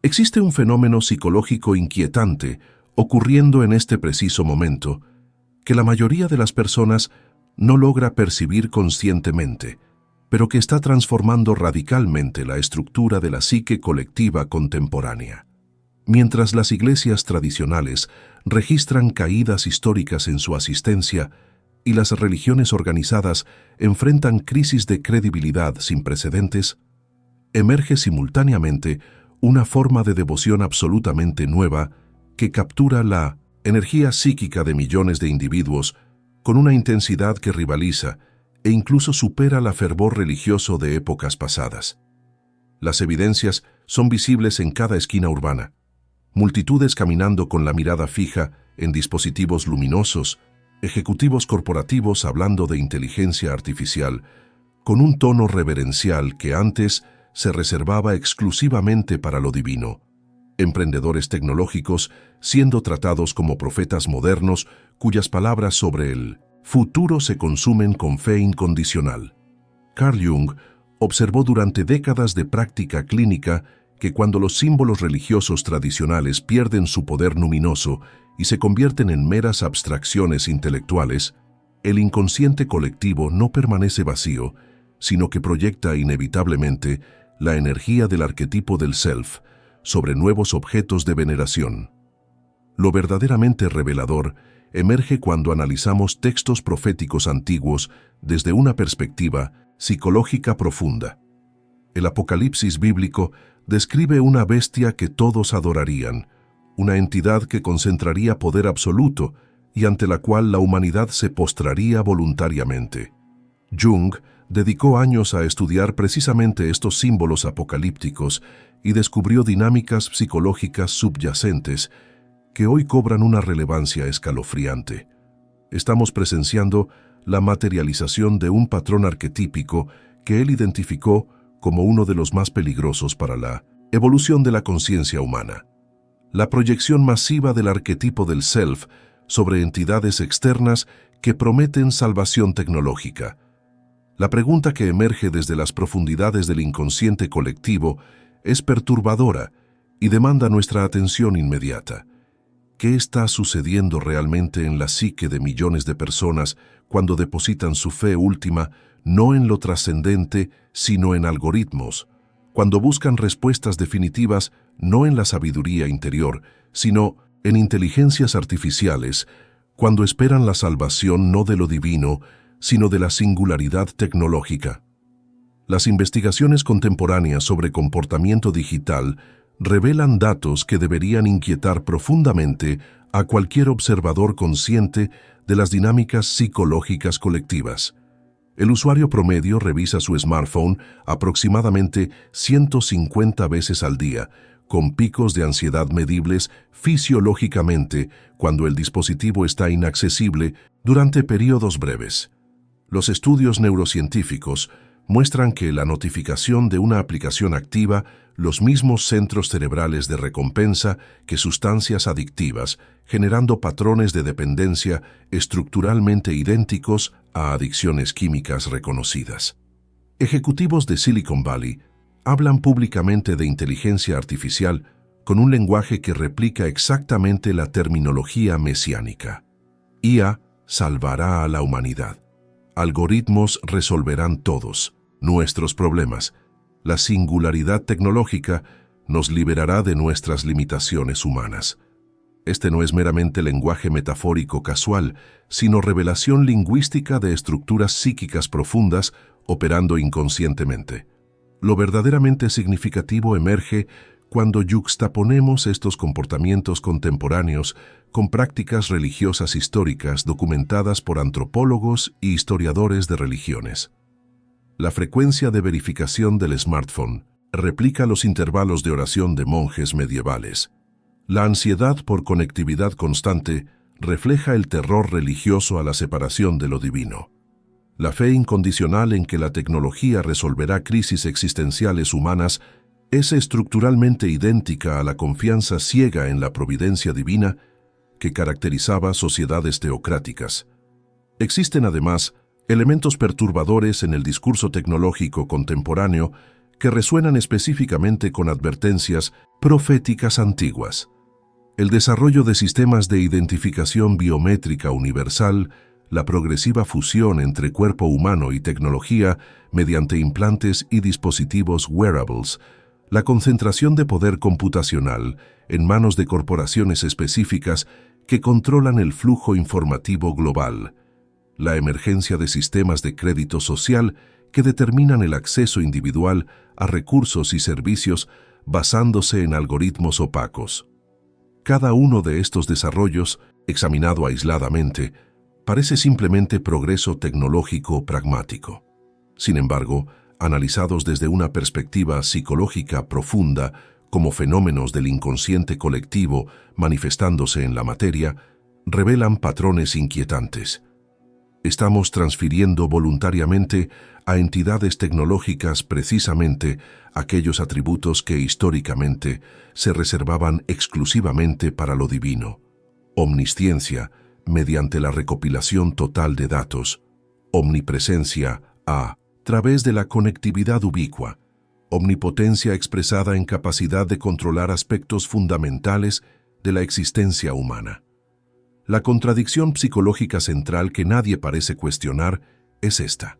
Existe un fenómeno psicológico inquietante ocurriendo en este preciso momento que la mayoría de las personas no logra percibir conscientemente, pero que está transformando radicalmente la estructura de la psique colectiva contemporánea. Mientras las iglesias tradicionales registran caídas históricas en su asistencia y las religiones organizadas enfrentan crisis de credibilidad sin precedentes, emerge simultáneamente una forma de devoción absolutamente nueva que captura la energía psíquica de millones de individuos con una intensidad que rivaliza e incluso supera la fervor religioso de épocas pasadas. Las evidencias son visibles en cada esquina urbana. Multitudes caminando con la mirada fija en dispositivos luminosos, ejecutivos corporativos hablando de inteligencia artificial, con un tono reverencial que antes se reservaba exclusivamente para lo divino. Emprendedores tecnológicos siendo tratados como profetas modernos cuyas palabras sobre el futuro se consumen con fe incondicional. Carl Jung observó durante décadas de práctica clínica que cuando los símbolos religiosos tradicionales pierden su poder luminoso y se convierten en meras abstracciones intelectuales, el inconsciente colectivo no permanece vacío, sino que proyecta inevitablemente la energía del arquetipo del self sobre nuevos objetos de veneración. Lo verdaderamente revelador emerge cuando analizamos textos proféticos antiguos desde una perspectiva psicológica profunda. El Apocalipsis bíblico describe una bestia que todos adorarían, una entidad que concentraría poder absoluto y ante la cual la humanidad se postraría voluntariamente. Jung dedicó años a estudiar precisamente estos símbolos apocalípticos y descubrió dinámicas psicológicas subyacentes que hoy cobran una relevancia escalofriante. Estamos presenciando la materialización de un patrón arquetípico que él identificó como uno de los más peligrosos para la evolución de la conciencia humana. La proyección masiva del arquetipo del self sobre entidades externas que prometen salvación tecnológica. La pregunta que emerge desde las profundidades del inconsciente colectivo es perturbadora y demanda nuestra atención inmediata. ¿Qué está sucediendo realmente en la psique de millones de personas cuando depositan su fe última no en lo trascendente, sino en algoritmos, cuando buscan respuestas definitivas no en la sabiduría interior, sino en inteligencias artificiales, cuando esperan la salvación no de lo divino, sino de la singularidad tecnológica? Las investigaciones contemporáneas sobre comportamiento digital revelan datos que deberían inquietar profundamente a cualquier observador consciente de las dinámicas psicológicas colectivas. El usuario promedio revisa su smartphone aproximadamente 150 veces al día, con picos de ansiedad medibles fisiológicamente cuando el dispositivo está inaccesible durante periodos breves. Los estudios neurocientíficos muestran que la notificación de una aplicación activa los mismos centros cerebrales de recompensa que sustancias adictivas, generando patrones de dependencia estructuralmente idénticos a adicciones químicas reconocidas. Ejecutivos de Silicon Valley hablan públicamente de inteligencia artificial con un lenguaje que replica exactamente la terminología mesiánica. IA salvará a la humanidad. Algoritmos resolverán todos nuestros problemas. La singularidad tecnológica nos liberará de nuestras limitaciones humanas. Este no es meramente lenguaje metafórico casual, sino revelación lingüística de estructuras psíquicas profundas operando inconscientemente. Lo verdaderamente significativo emerge cuando yuxtaponemos estos comportamientos contemporáneos con prácticas religiosas históricas documentadas por antropólogos y historiadores de religiones. La frecuencia de verificación del smartphone replica los intervalos de oración de monjes medievales. La ansiedad por conectividad constante refleja el terror religioso a la separación de lo divino. La fe incondicional en que la tecnología resolverá crisis existenciales humanas es estructuralmente idéntica a la confianza ciega en la providencia divina que caracterizaba sociedades teocráticas. Existen además elementos perturbadores en el discurso tecnológico contemporáneo que resuenan específicamente con advertencias proféticas antiguas. El desarrollo de sistemas de identificación biométrica universal, la progresiva fusión entre cuerpo humano y tecnología mediante implantes y dispositivos wearables, la concentración de poder computacional en manos de corporaciones específicas que controlan el flujo informativo global, la emergencia de sistemas de crédito social que determinan el acceso individual a recursos y servicios basándose en algoritmos opacos. Cada uno de estos desarrollos, examinado aisladamente, parece simplemente progreso tecnológico pragmático. Sin embargo, analizados desde una perspectiva psicológica profunda, como fenómenos del inconsciente colectivo manifestándose en la materia, revelan patrones inquietantes. Estamos transfiriendo voluntariamente a entidades tecnológicas precisamente aquellos atributos que históricamente se reservaban exclusivamente para lo divino: omnisciencia mediante la recopilación total de datos, omnipresencia a través de la conectividad ubicua, omnipotencia expresada en capacidad de controlar aspectos fundamentales de la existencia humana. La contradicción psicológica central que nadie parece cuestionar es esta.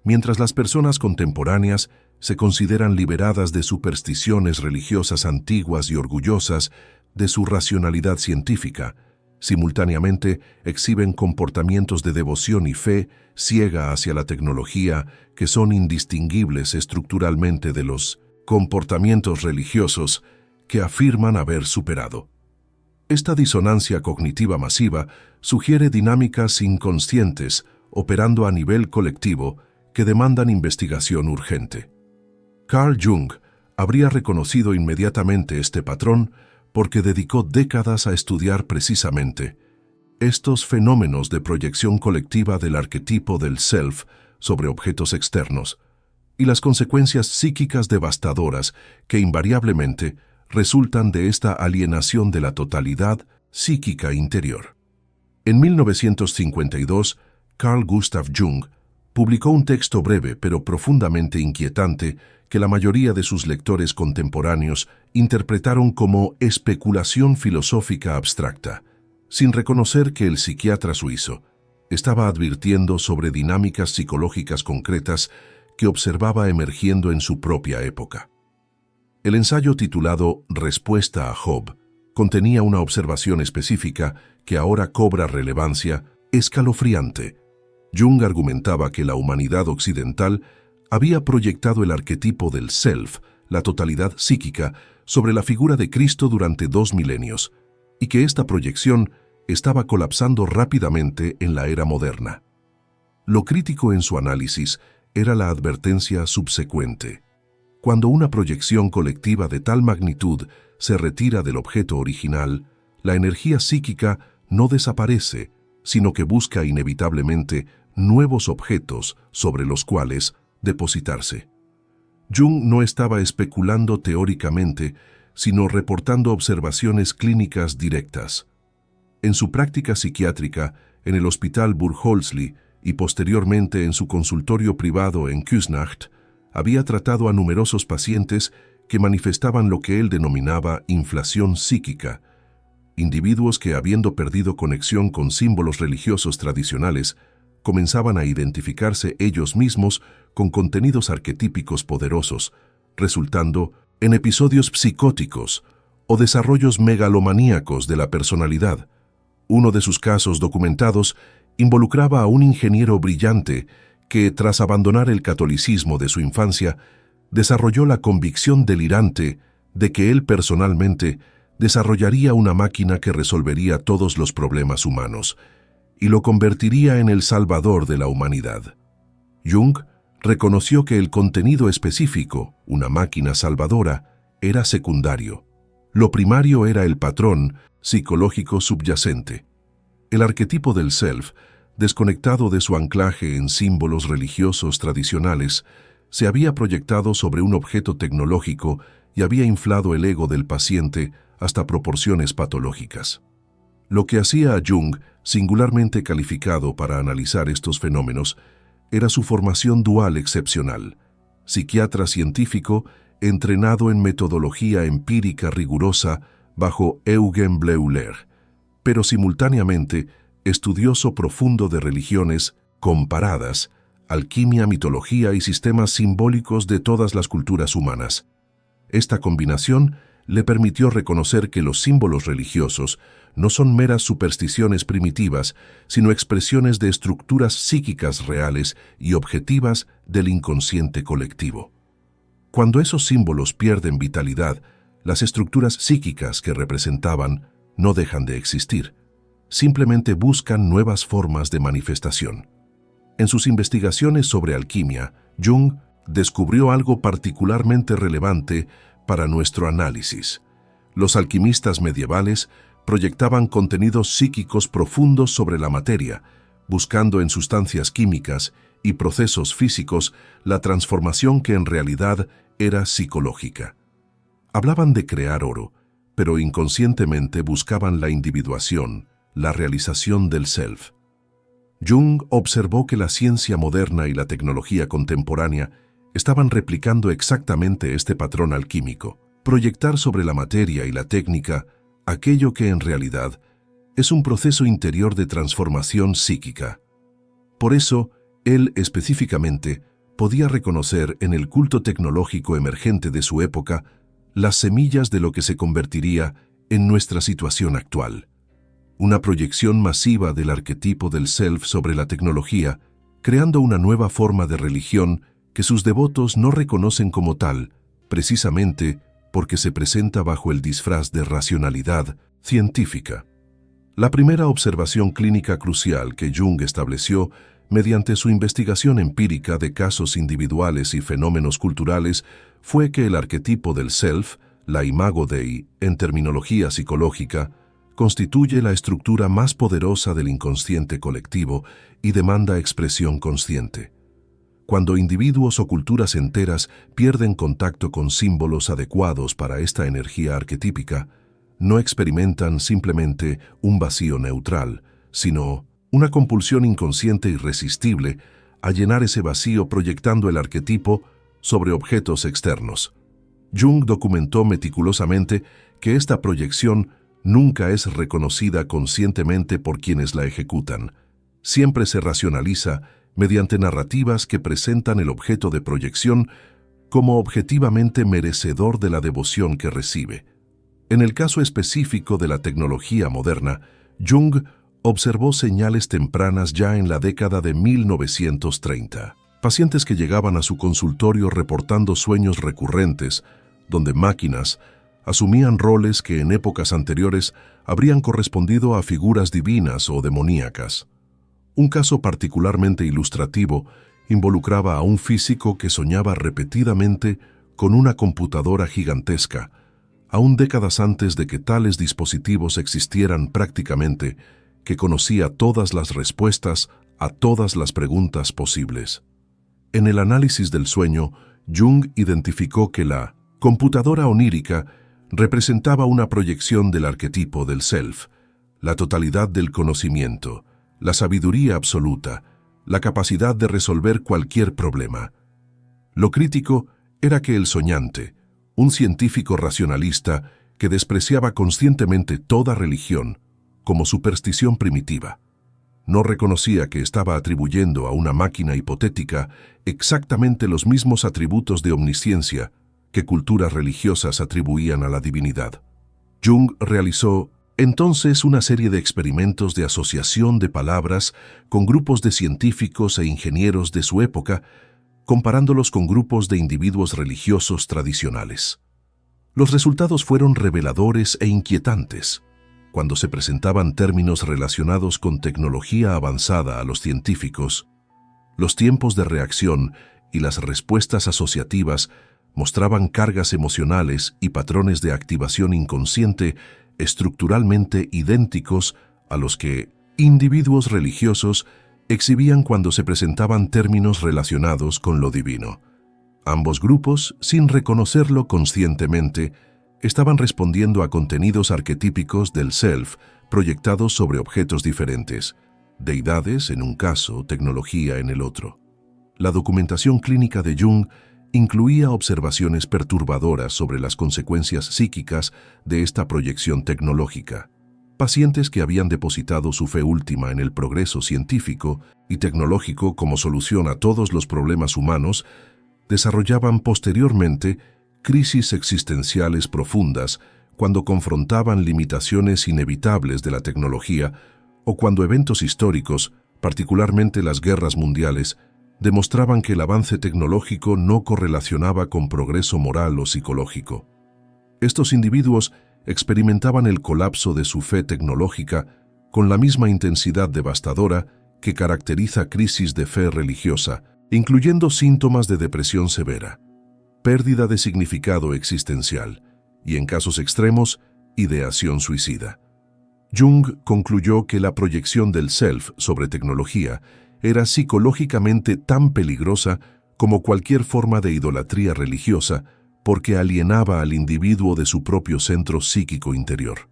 Mientras las personas contemporáneas se consideran liberadas de supersticiones religiosas antiguas y orgullosas de su racionalidad científica, simultáneamente exhiben comportamientos de devoción y fe ciega hacia la tecnología que son indistinguibles estructuralmente de los comportamientos religiosos que afirman haber superado. Esta disonancia cognitiva masiva sugiere dinámicas inconscientes operando a nivel colectivo que demandan investigación urgente. Carl Jung habría reconocido inmediatamente este patrón porque dedicó décadas a estudiar precisamente estos fenómenos de proyección colectiva del arquetipo del self sobre objetos externos y las consecuencias psíquicas devastadoras que invariablemente resultan de esta alienación de la totalidad psíquica interior. En 1952, Carl Gustav Jung publicó un texto breve pero profundamente inquietante que la mayoría de sus lectores contemporáneos interpretaron como especulación filosófica abstracta, sin reconocer que el psiquiatra suizo estaba advirtiendo sobre dinámicas psicológicas concretas que observaba emergiendo en su propia época. El ensayo titulado Respuesta a Job contenía una observación específica que ahora cobra relevancia escalofriante. Jung argumentaba que la humanidad occidental había proyectado el arquetipo del self, la totalidad psíquica, sobre la figura de Cristo durante 2 milenios, y que esta proyección estaba colapsando rápidamente en la era moderna. Lo crítico en su análisis era la advertencia subsecuente. Cuando una proyección colectiva de tal magnitud se retira del objeto original, la energía psíquica no desaparece, sino que busca inevitablemente nuevos objetos sobre los cuales depositarse. Jung no estaba especulando teóricamente, sino reportando observaciones clínicas directas. En su práctica psiquiátrica, en el Hospital Burgholzli y posteriormente en su consultorio privado en Küsnacht, había tratado a numerosos pacientes que manifestaban lo que él denominaba inflación psíquica, individuos que, habiendo perdido conexión con símbolos religiosos tradicionales, comenzaban a identificarse ellos mismos con contenidos arquetípicos poderosos, resultando en episodios psicóticos o desarrollos megalomaníacos de la personalidad. Uno de sus casos documentados involucraba a un ingeniero brillante que, tras abandonar el catolicismo de su infancia, desarrolló la convicción delirante de que él personalmente desarrollaría una máquina que resolvería todos los problemas humanos y lo convertiría en el salvador de la humanidad. Jung reconoció que el contenido específico, una máquina salvadora, era secundario. Lo primario era el patrón psicológico subyacente. El arquetipo del self, desconectado de su anclaje en símbolos religiosos tradicionales, se había proyectado sobre un objeto tecnológico y había inflado el ego del paciente hasta proporciones patológicas. Lo que hacía a Jung singularmente calificado para analizar estos fenómenos era su formación dual excepcional, psiquiatra científico entrenado en metodología empírica rigurosa bajo Eugen Bleuler, pero simultáneamente estudioso profundo de religiones comparadas, alquimia, mitología y sistemas simbólicos de todas las culturas humanas. Esta combinación le permitió reconocer que los símbolos religiosos no son meras supersticiones primitivas, sino expresiones de estructuras psíquicas reales y objetivas del inconsciente colectivo. Cuando esos símbolos pierden vitalidad, las estructuras psíquicas que representaban no dejan de existir, simplemente buscan nuevas formas de manifestación. En sus investigaciones sobre alquimia, Jung descubrió algo particularmente relevante para nuestro análisis. Los alquimistas medievales proyectaban contenidos psíquicos profundos sobre la materia, buscando en sustancias químicas y procesos físicos la transformación que en realidad era psicológica. Hablaban de crear oro, pero inconscientemente buscaban la individuación, la realización del self. Jung observó que la ciencia moderna y la tecnología contemporánea estaban replicando exactamente este patrón alquímico, proyectar sobre la materia y la técnica aquello que en realidad es un proceso interior de transformación psíquica. Por eso, él específicamente podía reconocer en el culto tecnológico emergente de su época las semillas de lo que se convertiría en nuestra situación actual. Una proyección masiva del arquetipo del self sobre la tecnología, creando una nueva forma de religión que sus devotos no reconocen como tal, precisamente porque se presenta bajo el disfraz de racionalidad científica. La primera observación clínica crucial que Jung estableció mediante su investigación empírica de casos individuales y fenómenos culturales fue que el arquetipo del self, la imago Dei, en terminología psicológica, constituye la estructura más poderosa del inconsciente colectivo y demanda expresión consciente. Cuando individuos o culturas enteras pierden contacto con símbolos adecuados para esta energía arquetípica, no experimentan simplemente un vacío neutral, sino una compulsión inconsciente irresistible a llenar ese vacío proyectando el arquetipo sobre objetos externos. Jung documentó meticulosamente que esta proyección nunca es reconocida conscientemente por quienes la ejecutan. Siempre se racionaliza mediante narrativas que presentan el objeto de proyección como objetivamente merecedor de la devoción que recibe. En el caso específico de la tecnología moderna, Jung observó señales tempranas ya en la década de 1930. Pacientes que llegaban a su consultorio reportando sueños recurrentes, donde máquinas asumían roles que en épocas anteriores habrían correspondido a figuras divinas o demoníacas. Un caso particularmente ilustrativo involucraba a un físico que soñaba repetidamente con una computadora gigantesca, aún décadas antes de que tales dispositivos existieran prácticamente, que conocía todas las respuestas a todas las preguntas posibles. En el análisis del sueño, Jung identificó que la computadora onírica representaba una proyección del arquetipo del self, la totalidad del conocimiento, la sabiduría absoluta, la capacidad de resolver cualquier problema. Lo crítico era que el soñante, un científico racionalista que despreciaba conscientemente toda religión como superstición primitiva, no reconocía que estaba atribuyendo a una máquina hipotética exactamente los mismos atributos de omnisciencia que culturas religiosas atribuían a la divinidad. Jung realizó entonces una serie de experimentos de asociación de palabras con grupos de científicos e ingenieros de su época, comparándolos con grupos de individuos religiosos tradicionales. Los resultados fueron reveladores e inquietantes. Cuando se presentaban términos relacionados con tecnología avanzada a los científicos, los tiempos de reacción y las respuestas asociativas mostraban cargas emocionales y patrones de activación inconsciente estructuralmente idénticos a los que individuos religiosos exhibían cuando se presentaban términos relacionados con lo divino. Ambos grupos, sin reconocerlo conscientemente, estaban respondiendo a contenidos arquetípicos del self proyectados sobre objetos diferentes, deidades en un caso, tecnología en el otro. La documentación clínica de Jung incluía observaciones perturbadoras sobre las consecuencias psíquicas de esta proyección tecnológica. Pacientes que habían depositado su fe última en el progreso científico y tecnológico como solución a todos los problemas humanos, desarrollaban posteriormente crisis existenciales profundas cuando confrontaban limitaciones inevitables de la tecnología o cuando eventos históricos, particularmente las guerras mundiales, demostraban que el avance tecnológico no correlacionaba con progreso moral o psicológico. Estos individuos experimentaban el colapso de su fe tecnológica con la misma intensidad devastadora que caracteriza crisis de fe religiosa, incluyendo síntomas de depresión severa, pérdida de significado existencial y, en casos extremos, ideación suicida. Jung concluyó que la proyección del self sobre tecnología era psicológicamente tan peligrosa como cualquier forma de idolatría religiosa porque alienaba al individuo de su propio centro psíquico interior.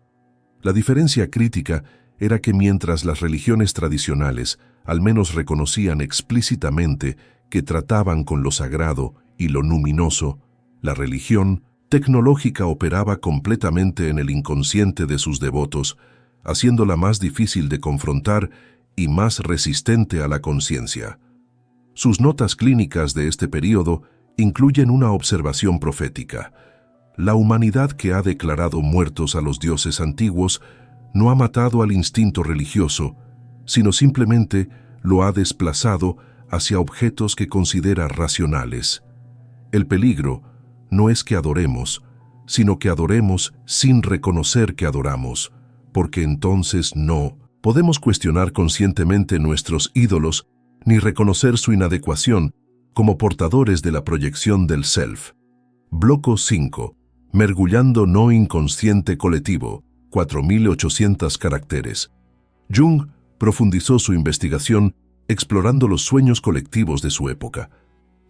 La diferencia crítica era que mientras las religiones tradicionales al menos reconocían explícitamente que trataban con lo sagrado y lo luminoso, la religión tecnológica operaba completamente en el inconsciente de sus devotos, haciéndola más difícil de confrontar y más resistente a la conciencia. Sus notas clínicas de este período incluyen una observación profética. La humanidad que ha declarado muertos a los dioses antiguos no ha matado al instinto religioso, sino simplemente lo ha desplazado hacia objetos que considera racionales. El peligro no es que adoremos, sino que adoremos sin reconocer que adoramos, porque entonces no podemos cuestionar conscientemente nuestros ídolos ni reconocer su inadecuación como portadores de la proyección del self. Bloco 5. Mergullando no inconsciente colectivo, 4.800 caracteres. Jung profundizó su investigación explorando los sueños colectivos de su época,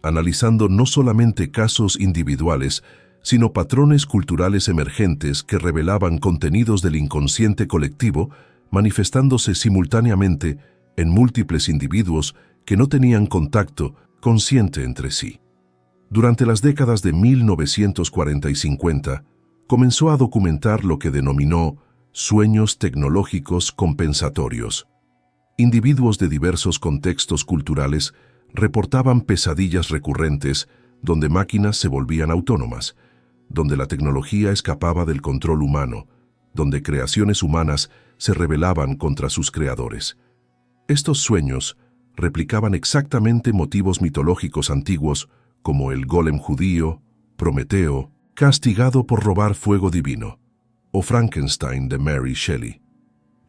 analizando no solamente casos individuales, sino patrones culturales emergentes que revelaban contenidos del inconsciente colectivo manifestándose simultáneamente en múltiples individuos que no tenían contacto consciente entre sí. Durante las décadas de 1940 y 50, comenzó a documentar lo que denominó sueños tecnológicos compensatorios. Individuos de diversos contextos culturales reportaban pesadillas recurrentes donde máquinas se volvían autónomas, donde la tecnología escapaba del control humano, donde creaciones humanas se rebelaban contra sus creadores. Estos sueños replicaban exactamente motivos mitológicos antiguos como el golem judío, Prometeo, castigado por robar fuego divino, o Frankenstein de Mary Shelley.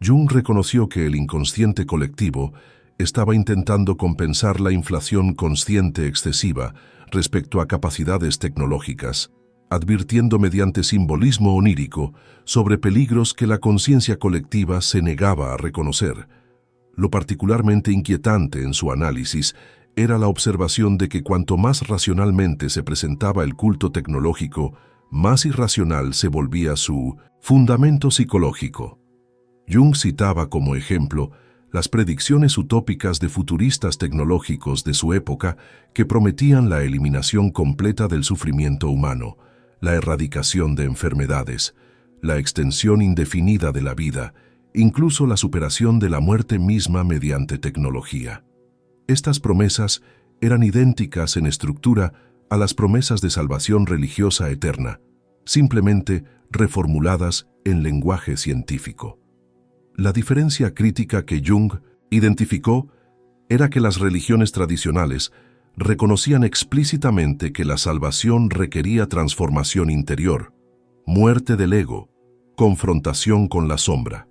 Jung reconoció que el inconsciente colectivo estaba intentando compensar la inflación consciente excesiva respecto a capacidades tecnológicas, advirtiendo mediante simbolismo onírico sobre peligros que la conciencia colectiva se negaba a reconocer. Lo particularmente inquietante en su análisis era la observación de que cuanto más racionalmente se presentaba el culto tecnológico, más irracional se volvía su fundamento psicológico. Jung citaba como ejemplo las predicciones utópicas de futuristas tecnológicos de su época que prometían la eliminación completa del sufrimiento humano, la erradicación de enfermedades, la extensión indefinida de la vida, incluso la superación de la muerte misma mediante tecnología. Estas promesas eran idénticas en estructura a las promesas de salvación religiosa eterna, simplemente reformuladas en lenguaje científico. La diferencia crítica que Jung identificó era que las religiones tradicionales reconocían explícitamente que la salvación requería transformación interior, muerte del ego, confrontación con la sombra.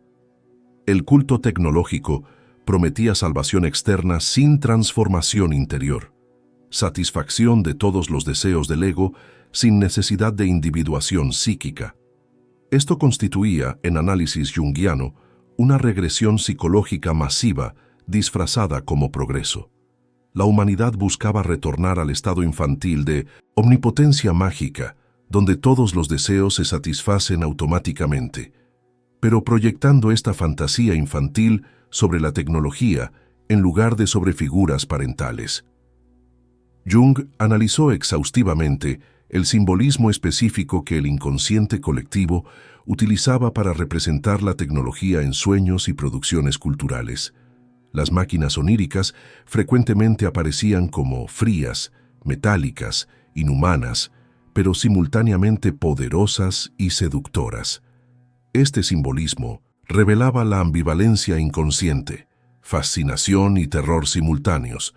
El culto tecnológico prometía salvación externa sin transformación interior, satisfacción de todos los deseos del ego sin necesidad de individuación psíquica. Esto constituía, en análisis junguiano, una regresión psicológica masiva disfrazada como progreso. La humanidad buscaba retornar al estado infantil de omnipotencia mágica, donde todos los deseos se satisfacen automáticamente, pero proyectando esta fantasía infantil sobre la tecnología en lugar de sobre figuras parentales. Jung analizó exhaustivamente el simbolismo específico que el inconsciente colectivo utilizaba para representar la tecnología en sueños y producciones culturales. Las máquinas oníricas frecuentemente aparecían como frías, metálicas, inhumanas, pero simultáneamente poderosas y seductoras. Este simbolismo revelaba la ambivalencia inconsciente, fascinación y terror simultáneos.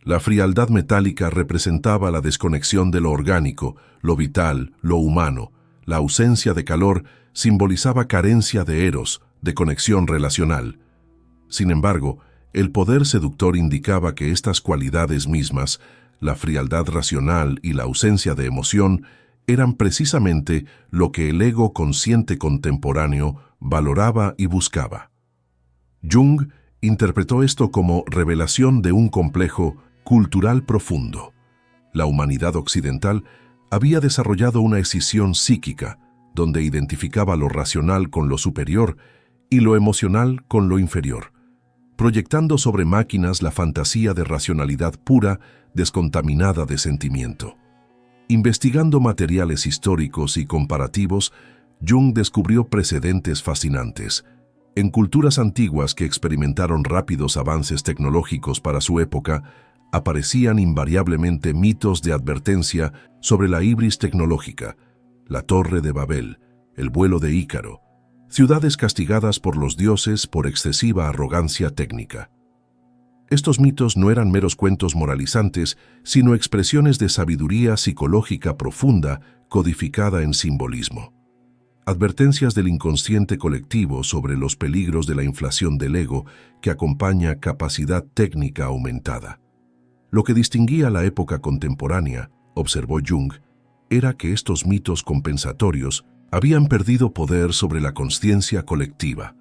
La frialdad metálica representaba la desconexión de lo orgánico, lo vital, lo humano. La ausencia de calor simbolizaba carencia de eros, de conexión relacional. Sin embargo, el poder seductor indicaba que estas cualidades mismas, la frialdad racional y la ausencia de emoción, eran precisamente lo que el ego consciente contemporáneo valoraba y buscaba. Jung interpretó esto como revelación de un complejo cultural profundo. La humanidad occidental había desarrollado una escisión psíquica, donde identificaba lo racional con lo superior y lo emocional con lo inferior, proyectando sobre máquinas la fantasía de racionalidad pura, descontaminada de sentimiento. Investigando materiales históricos y comparativos, Jung descubrió precedentes fascinantes. En culturas antiguas que experimentaron rápidos avances tecnológicos para su época, aparecían invariablemente mitos de advertencia sobre la ibris tecnológica, la Torre de Babel, el vuelo de Ícaro, ciudades castigadas por los dioses por excesiva arrogancia técnica. Estos mitos no eran meros cuentos moralizantes, sino expresiones de sabiduría psicológica profunda codificada en simbolismo. Advertencias del inconsciente colectivo sobre los peligros de la inflación del ego que acompaña capacidad técnica aumentada. Lo que distinguía la época contemporánea, observó Jung, era que estos mitos compensatorios habían perdido poder sobre la consciencia colectiva.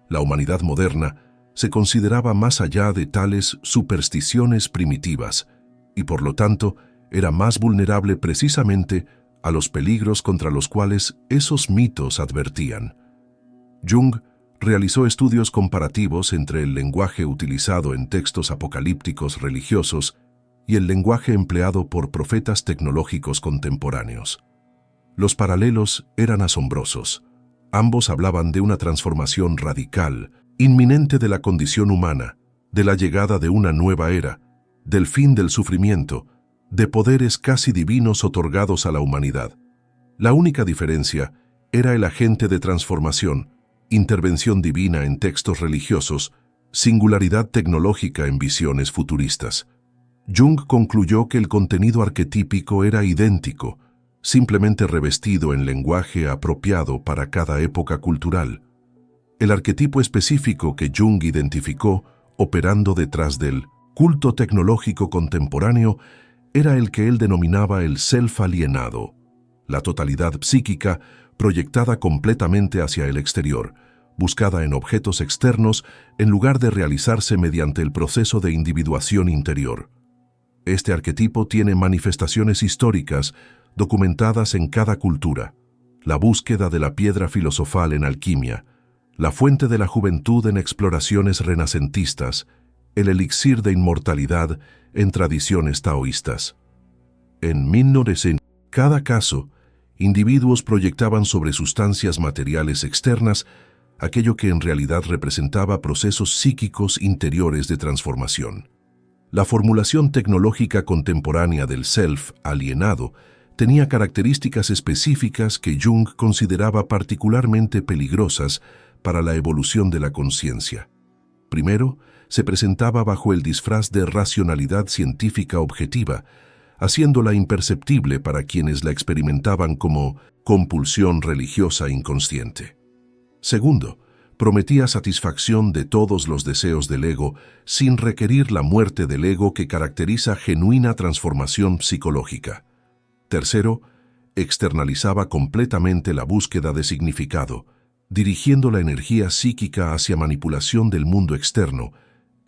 La humanidad moderna se consideraba más allá de tales supersticiones primitivas y por lo tanto era más vulnerable precisamente a los peligros contra los cuales esos mitos advertían. Jung realizó estudios comparativos entre el lenguaje utilizado en textos apocalípticos religiosos y el lenguaje empleado por profetas tecnológicos contemporáneos. Los paralelos eran asombrosos. Ambos hablaban de una transformación radical, inminente de la condición humana, de la llegada de una nueva era, del fin del sufrimiento, de poderes casi divinos otorgados a la humanidad. La única diferencia era el agente de transformación, intervención divina en textos religiosos, singularidad tecnológica en visiones futuristas. Jung concluyó que el contenido arquetípico era idéntico, simplemente revestido en lenguaje apropiado para cada época cultural. El arquetipo específico que Jung identificó, operando detrás del culto tecnológico contemporáneo, era el que él denominaba el self alienado, la totalidad psíquica proyectada completamente hacia el exterior, buscada en objetos externos en lugar de realizarse mediante el proceso de individuación interior. Este arquetipo tiene manifestaciones históricas documentadas en cada cultura: la búsqueda de la piedra filosofal en alquimia, la fuente de la juventud en exploraciones renacentistas, el elixir de inmortalidad en tradiciones taoístas. En cada caso, individuos proyectaban sobre sustancias materiales externas aquello que en realidad representaba procesos psíquicos interiores de transformación. La formulación tecnológica contemporánea del self alienado tenía características específicas que Jung consideraba particularmente peligrosas para la evolución de la conciencia. Primero, se presentaba bajo el disfraz de racionalidad científica objetiva, haciéndola imperceptible para quienes la experimentaban como compulsión religiosa inconsciente. Segundo, prometía satisfacción de todos los deseos del ego sin requerir la muerte del ego que caracteriza genuina transformación psicológica. Tercero, externalizaba completamente la búsqueda de significado, dirigiendo la energía psíquica hacia manipulación del mundo externo,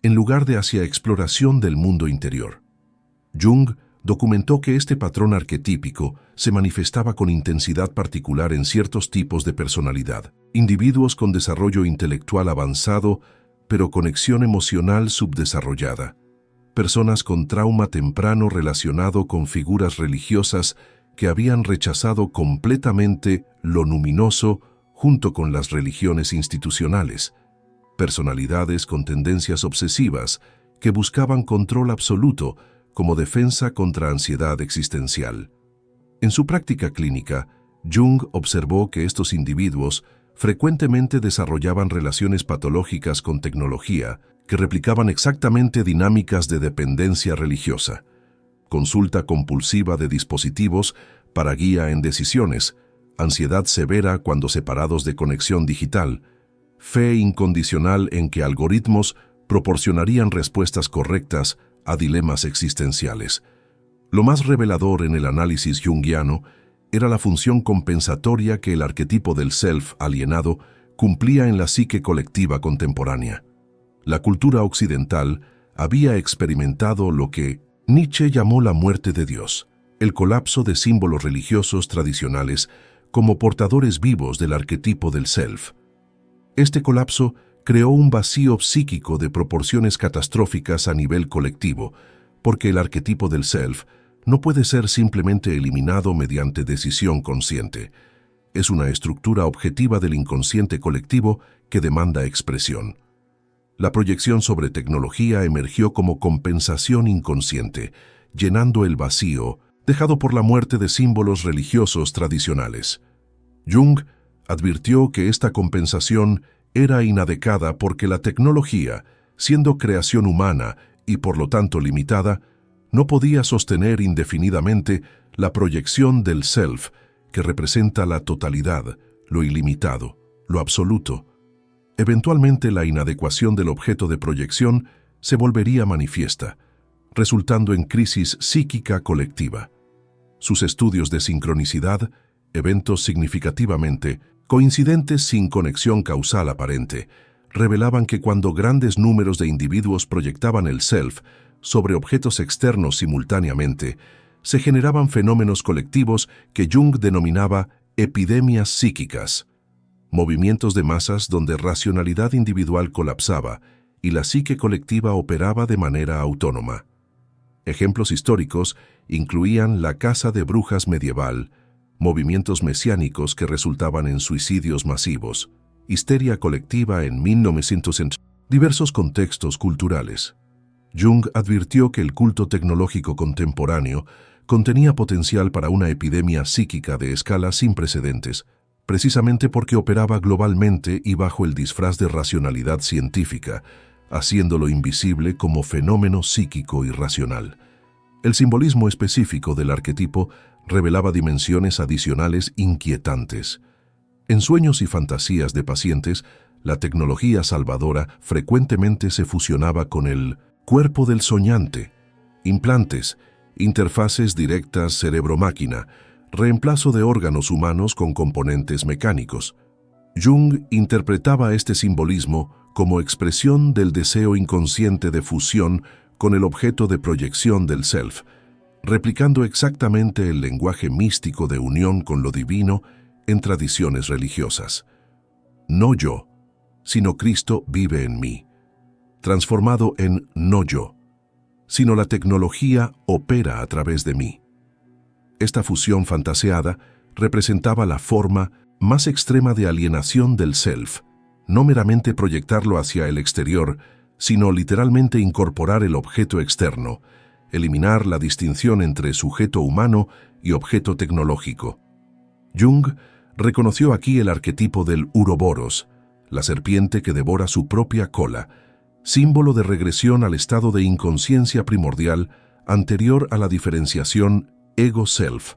en lugar de hacia exploración del mundo interior. Jung documentó que este patrón arquetípico se manifestaba con intensidad particular en ciertos tipos de personalidad, individuos con desarrollo intelectual avanzado, pero conexión emocional subdesarrollada. personas con trauma temprano relacionado con figuras religiosas que habían rechazado completamente lo luminoso junto con las religiones institucionales, personalidades con tendencias obsesivas que buscaban control absoluto como defensa contra ansiedad existencial. En su práctica clínica, Jung observó que estos individuos frecuentemente desarrollaban relaciones patológicas con tecnología que replicaban exactamente dinámicas de dependencia religiosa, consulta compulsiva de dispositivos para guía en decisiones, ansiedad severa cuando separados de conexión digital, fe incondicional en que algoritmos proporcionarían respuestas correctas a dilemas existenciales. Lo más revelador en el análisis junguiano era la función compensatoria que el arquetipo del self alienado cumplía en la psique colectiva contemporánea. La cultura occidental había experimentado lo que Nietzsche llamó la muerte de Dios, el colapso de símbolos religiosos tradicionales como portadores vivos del arquetipo del self. Este colapso creó un vacío psíquico de proporciones catastróficas a nivel colectivo, porque el arquetipo del self no puede ser simplemente eliminado mediante decisión consciente. Es una estructura objetiva del inconsciente colectivo que demanda expresión. La proyección sobre tecnología emergió como compensación inconsciente, llenando el vacío dejado por la muerte de símbolos religiosos tradicionales. Jung advirtió que esta compensación era inadecuada porque la tecnología, siendo creación humana y por lo tanto limitada, no podía sostener indefinidamente la proyección del self, que representa la totalidad, lo ilimitado, lo absoluto. Eventualmente la inadecuación del objeto de proyección se volvería manifiesta, resultando en crisis psíquica colectiva. Sus estudios de sincronicidad, eventos significativamente coincidentes sin conexión causal aparente, revelaban que cuando grandes números de individuos proyectaban el self sobre objetos externos simultáneamente, se generaban fenómenos colectivos que Jung denominaba epidemias psíquicas, movimientos de masas donde racionalidad individual colapsaba y la psique colectiva operaba de manera autónoma. Ejemplos históricos incluían la caza de brujas medieval, movimientos mesiánicos que resultaban en suicidios masivos, histeria colectiva en 1900, diversos contextos culturales. Jung advirtió que el culto tecnológico contemporáneo contenía potencial para una epidemia psíquica de escala sin precedentes, precisamente porque operaba globalmente y bajo el disfraz de racionalidad científica, haciéndolo invisible como fenómeno psíquico irracional. El simbolismo específico del arquetipo revelaba dimensiones adicionales inquietantes. En sueños y fantasías de pacientes, la tecnología salvadora frecuentemente se fusionaba con el cuerpo del soñante, implantes, interfaces directas cerebro-máquina, reemplazo de órganos humanos con componentes mecánicos. Jung interpretaba este simbolismo como expresión del deseo inconsciente de fusión con el objeto de proyección del self, replicando exactamente el lenguaje místico de unión con lo divino en tradiciones religiosas. No yo, sino Cristo vive en mí, transformado en no yo, sino la tecnología opera a través de mí. Esta fusión fantaseada representaba la forma más extrema de alienación del self, no meramente proyectarlo hacia el exterior, sino literalmente incorporar el objeto externo, eliminar la distinción entre sujeto humano y objeto tecnológico. Jung reconoció aquí el arquetipo del Uroboros, la serpiente que devora su propia cola, símbolo de regresión al estado de inconsciencia primordial anterior a la diferenciación ego-self.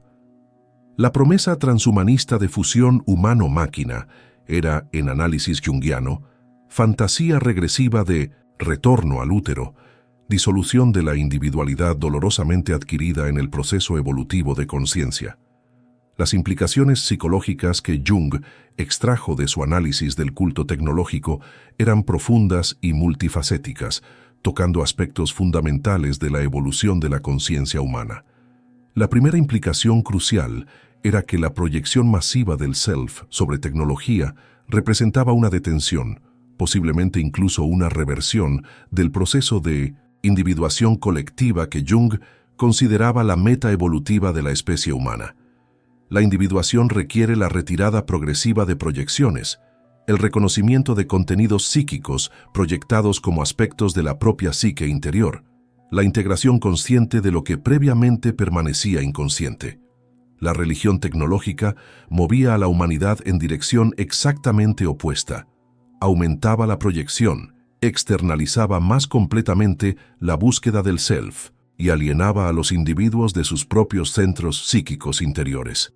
La promesa transhumanista de fusión humano-máquina era, en análisis junguiano, fantasía regresiva de retorno al útero, disolución de la individualidad dolorosamente adquirida en el proceso evolutivo de conciencia. Las implicaciones psicológicas que Jung extrajo de su análisis del culto tecnológico eran profundas y multifacéticas, tocando aspectos fundamentales de la evolución de la conciencia humana. La primera implicación crucial era que la proyección masiva del self sobre tecnología representaba una detención, posiblemente incluso una reversión, del proceso de individuación colectiva que Jung consideraba la meta evolutiva de la especie humana. La individuación requiere la retirada progresiva de proyecciones, el reconocimiento de contenidos psíquicos proyectados como aspectos de la propia psique interior, la integración consciente de lo que previamente permanecía inconsciente. La religión tecnológica movía a la humanidad en dirección exactamente opuesta. Aumentaba la proyección, externalizaba más completamente la búsqueda del self y alienaba a los individuos de sus propios centros psíquicos interiores.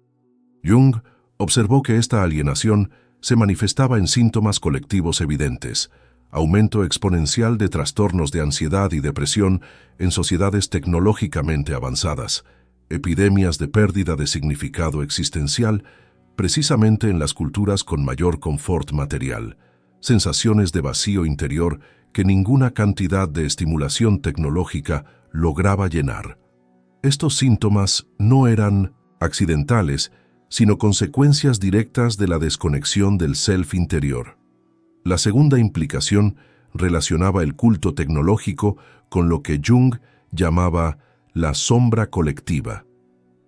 Jung observó que esta alienación se manifestaba en síntomas colectivos evidentes: aumento exponencial de trastornos de ansiedad y depresión en sociedades tecnológicamente avanzadas, epidemias de pérdida de significado existencial precisamente en las culturas con mayor confort material, sensaciones de vacío interior que ninguna cantidad de estimulación tecnológica lograba llenar. Estos síntomas no eran accidentales, sino consecuencias directas de la desconexión del self interior. La segunda implicación relacionaba el culto tecnológico con lo que Jung llamaba la sombra colectiva,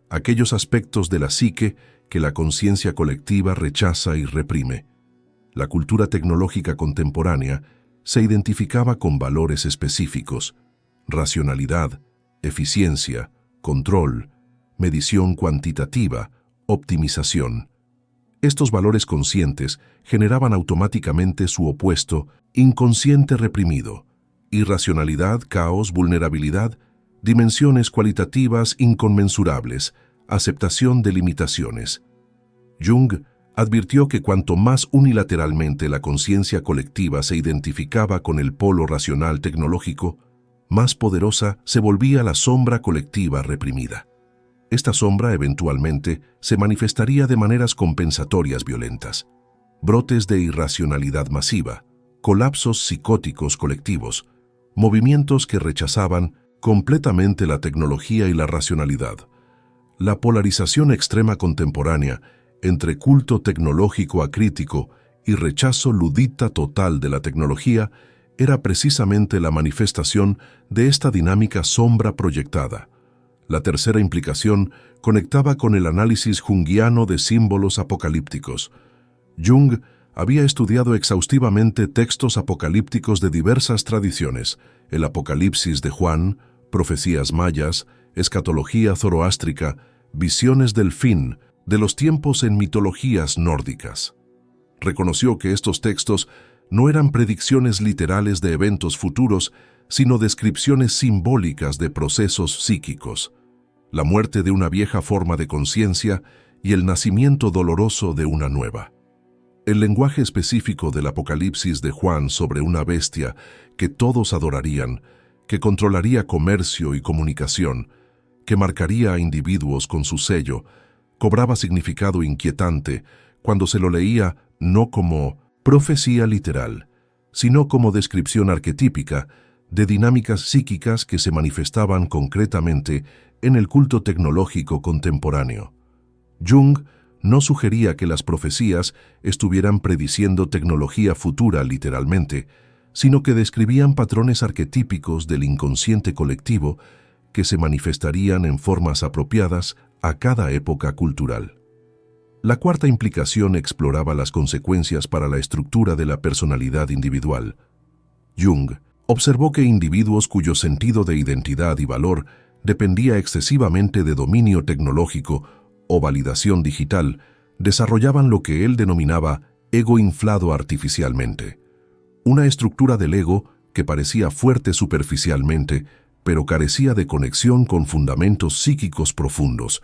aquellos aspectos de la psique que la conciencia colectiva rechaza y reprime. La cultura tecnológica contemporánea se identificaba con valores específicos: racionalidad, eficiencia, control, medición cuantitativa, optimización. Estos valores conscientes generaban automáticamente su opuesto, inconsciente reprimido: irracionalidad, caos, vulnerabilidad, dimensiones cualitativas inconmensurables, aceptación de limitaciones. Jung advirtió que cuanto más unilateralmente la conciencia colectiva se identificaba con el polo racional tecnológico, más poderosa se volvía la sombra colectiva reprimida. Esta sombra eventualmente se manifestaría de maneras compensatorias violentas: brotes de irracionalidad masiva, colapsos psicóticos colectivos, movimientos que rechazaban completamente la tecnología y la racionalidad. La polarización extrema contemporánea entre culto tecnológico acrítico y rechazo ludita total de la tecnología era precisamente la manifestación de esta dinámica sombra proyectada. La tercera implicación conectaba con el análisis junguiano de símbolos apocalípticos. Jung había estudiado exhaustivamente textos apocalípticos de diversas tradiciones: el Apocalipsis de Juan, profecías mayas, escatología zoroástrica, visiones del fin de los tiempos en mitologías nórdicas. Reconoció que estos textos no eran predicciones literales de eventos futuros, sino descripciones simbólicas de procesos psíquicos: la muerte de una vieja forma de conciencia y el nacimiento doloroso de una nueva. El lenguaje específico del Apocalipsis de Juan sobre una bestia que todos adorarían, que controlaría comercio y comunicación, que marcaría a individuos con su sello, cobraba significado inquietante cuando se lo leía no como profecía literal, sino como descripción arquetípica de dinámicas psíquicas que se manifestaban concretamente en el culto tecnológico contemporáneo. Jung no sugería que las profecías estuvieran prediciendo tecnología futura literalmente, sino que describían patrones arquetípicos del inconsciente colectivo que se manifestarían en formas apropiadas a cada época cultural. La cuarta implicación exploraba las consecuencias para la estructura de la personalidad individual. Jung observó que individuos cuyo sentido de identidad y valor dependía excesivamente de dominio tecnológico o validación digital desarrollaban lo que él denominaba ego inflado artificialmente, una estructura del ego que parecía fuerte superficialmente, pero carecía de conexión con fundamentos psíquicos profundos.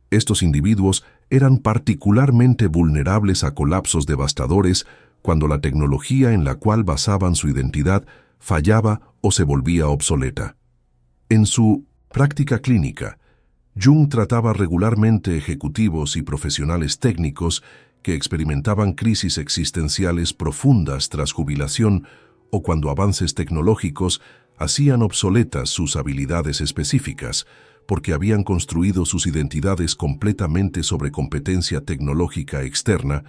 Estos individuos eran particularmente vulnerables a colapsos devastadores cuando la tecnología en la cual basaban su identidad fallaba o se volvía obsoleta. En su práctica clínica, Jung trataba regularmente ejecutivos y profesionales técnicos que experimentaban crisis existenciales profundas tras jubilación o cuando avances tecnológicos hacían obsoletas sus habilidades específicas, porque habían construido sus identidades completamente sobre competencia tecnológica externa,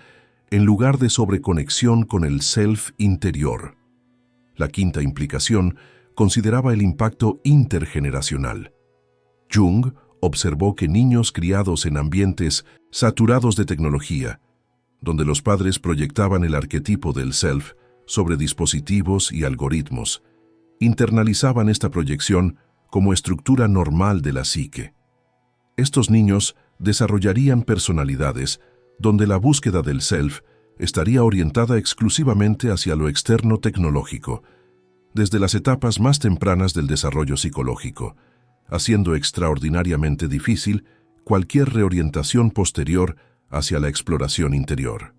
en lugar de sobre conexión con el self interior. La quinta implicación consideraba el impacto intergeneracional. Jung observó que niños criados en ambientes saturados de tecnología, donde los padres proyectaban el arquetipo del self sobre dispositivos y algoritmos, internalizaban esta proyección como estructura normal de la psique. Estos niños desarrollarían personalidades donde la búsqueda del self estaría orientada exclusivamente hacia lo externo tecnológico, desde las etapas más tempranas del desarrollo psicológico, haciendo extraordinariamente difícil cualquier reorientación posterior hacia la exploración interior.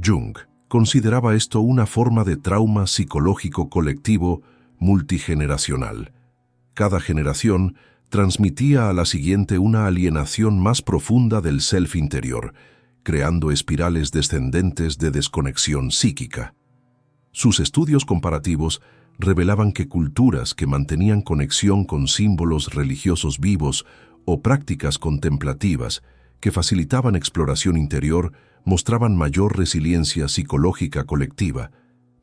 Jung consideraba esto una forma de trauma psicológico colectivo multigeneracional. Cada generación transmitía a la siguiente una alienación más profunda del self interior, creando espirales descendentes de desconexión psíquica. Sus estudios comparativos revelaban que culturas que mantenían conexión con símbolos religiosos vivos o prácticas contemplativas que facilitaban exploración interior mostraban mayor resiliencia psicológica colectiva,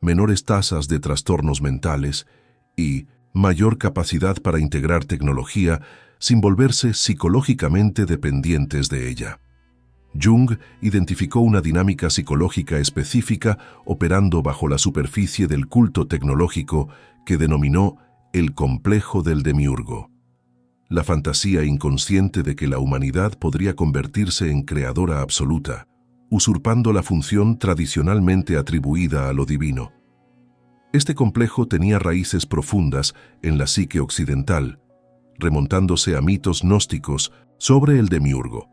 menores tasas de trastornos mentales y mayor capacidad para integrar tecnología sin volverse psicológicamente dependientes de ella. Jung identificó una dinámica psicológica específica operando bajo la superficie del culto tecnológico que denominó el complejo del demiurgo. La fantasía inconsciente de que la humanidad podría convertirse en creadora absoluta, usurpando la función tradicionalmente atribuida a lo divino. Este complejo tenía raíces profundas en la psique occidental, remontándose a mitos gnósticos sobre el demiurgo,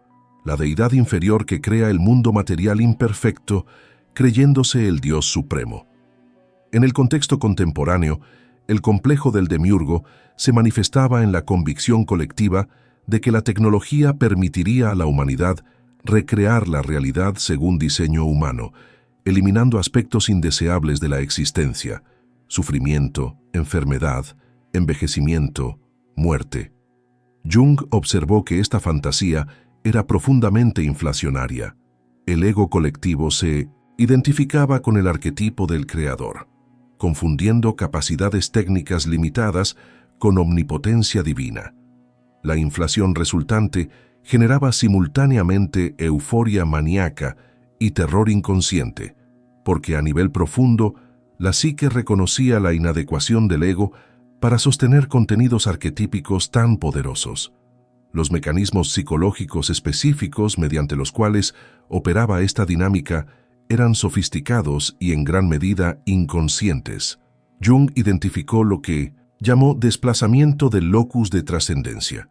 la deidad inferior que crea el mundo material imperfecto, creyéndose el Dios supremo. En el contexto contemporáneo, el complejo del demiurgo se manifestaba en la convicción colectiva de que la tecnología permitiría a la humanidad recrear la realidad según diseño humano, eliminando aspectos indeseables de la existencia: sufrimiento, enfermedad, envejecimiento, muerte. Jung observó que esta fantasía era profundamente inflacionaria. El ego colectivo se identificaba con el arquetipo del creador, confundiendo capacidades técnicas limitadas con omnipotencia divina. La inflación resultante generaba simultáneamente euforia maníaca y terror inconsciente, porque a nivel profundo, la psique reconocía la inadecuación del ego para sostener contenidos arquetípicos tan poderosos. Los mecanismos psicológicos específicos mediante los cuales operaba esta dinámica eran sofisticados y en gran medida inconscientes. Jung identificó lo que llamó desplazamiento del locus de trascendencia.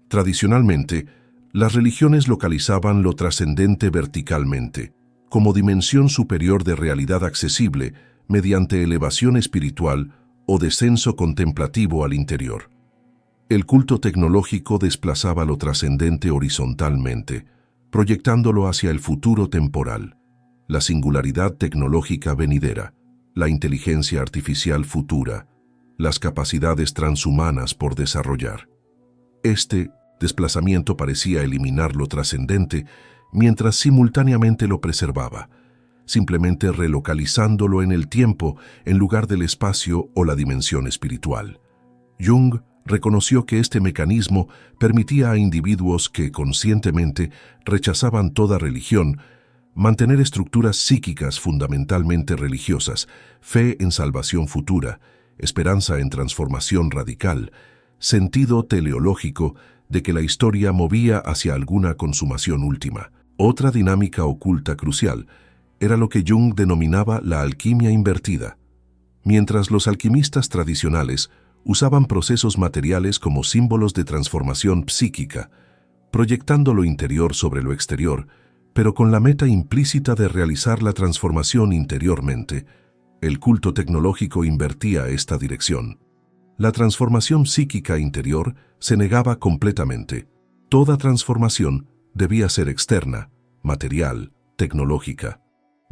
Tradicionalmente, las religiones localizaban lo trascendente verticalmente, como dimensión superior de realidad accesible mediante elevación espiritual o descenso contemplativo al interior. El culto tecnológico desplazaba lo trascendente horizontalmente, proyectándolo hacia el futuro temporal, la singularidad tecnológica venidera, la inteligencia artificial futura, las capacidades transhumanas por desarrollar. Este desplazamiento parecía eliminar lo trascendente, mientras simultáneamente lo preservaba, simplemente relocalizándolo en el tiempo en lugar del espacio o la dimensión espiritual. Jung reconoció que este mecanismo permitía a individuos que conscientemente rechazaban toda religión mantener estructuras psíquicas fundamentalmente religiosas, fe en salvación futura, esperanza en transformación radical, sentido teleológico de que la historia movía hacia alguna consumación última. Otra dinámica oculta crucial era lo que Jung denominaba la alquimia invertida. Mientras los alquimistas tradicionales usaban procesos materiales como símbolos de transformación psíquica, proyectando lo interior sobre lo exterior, pero con la meta implícita de realizar la transformación interiormente, el culto tecnológico invertía esta dirección. La transformación psíquica interior se negaba completamente. Toda transformación debía ser externa, material, tecnológica.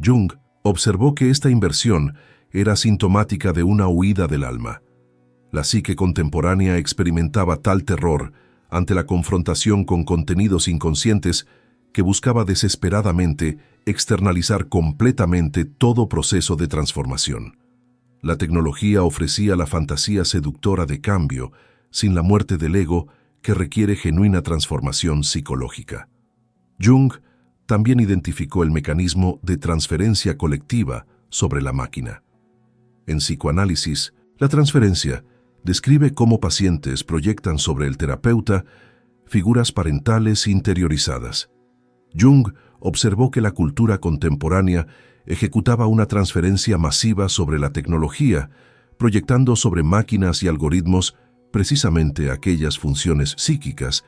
Jung observó que esta inversión era sintomática de una huida del alma. La psique contemporánea experimentaba tal terror ante la confrontación con contenidos inconscientes que buscaba desesperadamente externalizar completamente todo proceso de transformación. La tecnología ofrecía la fantasía seductora de cambio, sin la muerte del ego que requiere genuina transformación psicológica. Jung también identificó el mecanismo de transferencia colectiva sobre la máquina. En psicoanálisis, la transferencia describe cómo pacientes proyectan sobre el terapeuta figuras parentales interiorizadas. Jung observó que la cultura contemporánea ejecutaba una transferencia masiva sobre la tecnología, proyectando sobre máquinas y algoritmos precisamente aquellas funciones psíquicas